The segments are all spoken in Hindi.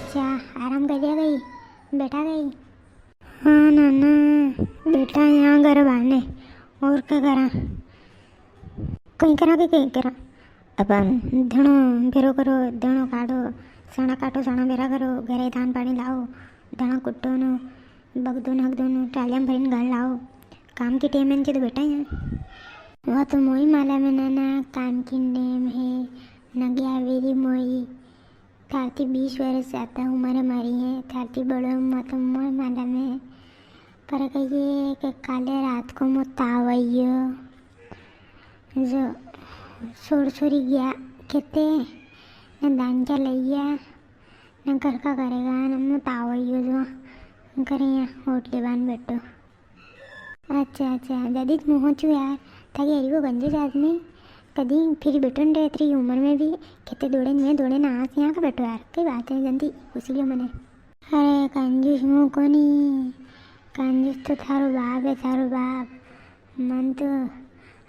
अच्छा, आराम कर दिया गई, बैठा गई। हाँ नाना, बेटा यहाँ घर बाहने और क्या करा, कहीं करा कि कहीं करा। अपन धणो बेरो करो, धणो काटो, सणा बेरा करो, घरे धान पानी लाओ, धणा कुट्टो नो, बगदो नगदो नो, टालियां भरीने घर लाओ। काम की टेम है तो बेटा यहाँ वह तो मोई माला में नाना, काम की टेम है नगिया वेरी मोई। थारती 20 वर्ष ज्यादा उम्र हमारी है, थारती बड़ो मत मोई माला में। पर कहिए कि काले रात को मो ताव आइयो, जो छोड़ छोड़ी गया कहते न दान क्या लैया न घर का करेगा न मो ताव आइयो जो करे यहाँ होटले बांध बैठो। अच्छा दादी तुम हो चु यार, ताकि अरी को गंजे आदमी कभी फिर बैठो न रहे तेरी उम्र में भी कहते दौड़े में दौड़े ना आज यहाँ का बैठो यार, कई बात है जल्दी पूछ लियो मैंने। अरे कंजूस मुँह को नहीं, कंजूस तो थारो बाप है, थारो बाप। मन तो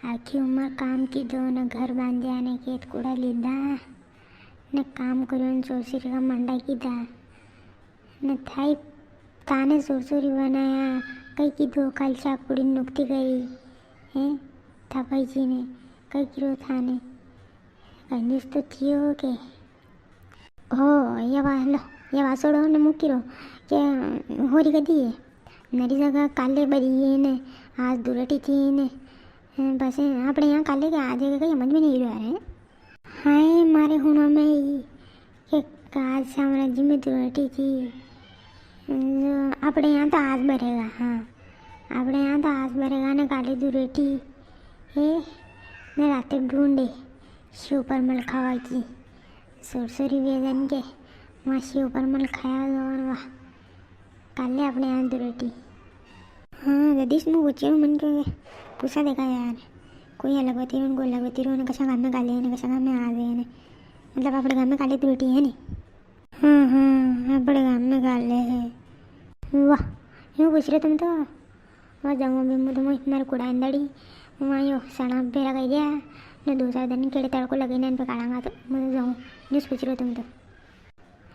आखी उम्र काम की दो न घर बांध्या ने खेत कूड़ा लीधा ने काम करो न सोरसोरी का मंडा कीधा ने थाई ताने सोरसोरी बनाया, कई की दो काल चाकुड़ी नुक्ति करी हैं थापाई जी ने, कई किलो थाने कंजूस तो थियो के हो ये वासोड़ो ने मुकीरो के होरी कदी है नरी जगह काले बरी ने आज दुरटी थी ने बस આપણે यहाँ काले के आज कहीं समझ में नहीं रहा है। हाय मारे हुआ में ही कि आज साम्राज्य में दुरटी थी, આપણે यहाँ तो आज भरेगा। हाँ આપણે यहाँ तो आज भरेगा ने काली दुरेटी है ने रात ढूंढे शिव परमल खावा की सुरसुरी वेदन के वहाँ शिव परमल खाया और वाह काले अपने यहाँ दुरेटी। हाँ जदीश में पूछे मन के पूछा देखा यार, कोई अलग होती रो कोई अलग होती रो ने कशा गाँव में काले ने कशा गाँव में आ गए ने, मतलब अपने गाँव में काले दुरेटी है नी। हाँ अपने गाँव में काले है। वाह यूँ पूछ रहे तुम तो, वहाँ जाऊँ अभी मुझे तुम्हारे कूड़ा अंदड़ी वहाँ यो सना बेरा कह दिया ने 2-4 दिन केड़े तड़को लगे ने इन पर काढ़ांगा तो मुझे जाऊँ न्यूज़ पूछ रहे तुम तो।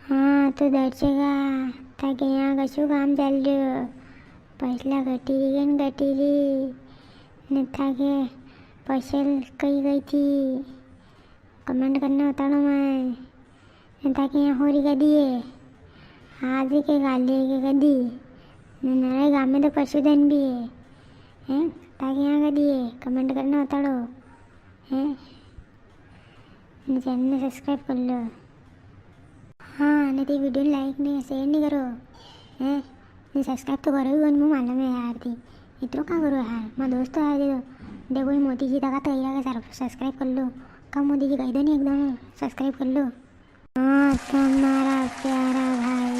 हाँ तो दर्शेगा ताकि यहाँ कशु काम चल रहे पैसला घटीरी ने थाके पैसल कही गई थी कमेंट करना बताना मैं ताकि यहाँ होरी कदी है आज के गाली के कदी नारे गाँव में तो पशुधन भी है ताकि यहाँ कदी है कमेंट करना बताड़ो हैं, चैनल में सब्सक्राइब कर लो। हाँ नहीं तो वीडियो लाइक नहीं शेयर नहीं करो हैं, नहीं सब्सक्राइब तो करो ही मुँह मालूम है यार थी इतना क्या करो यार, मैं दोस्तों यार देखो ही मोदी जी तक तो ये सर सब्सक्राइब कर लो, कम मोदी जी कह दो नहीं एकदम सब्सक्राइब कर लो। हाँ तुम्हारा प्यारा भाई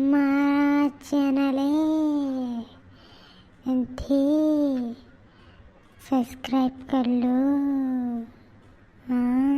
मारा चैनल है सब्सक्राइब कर लो। हाँ।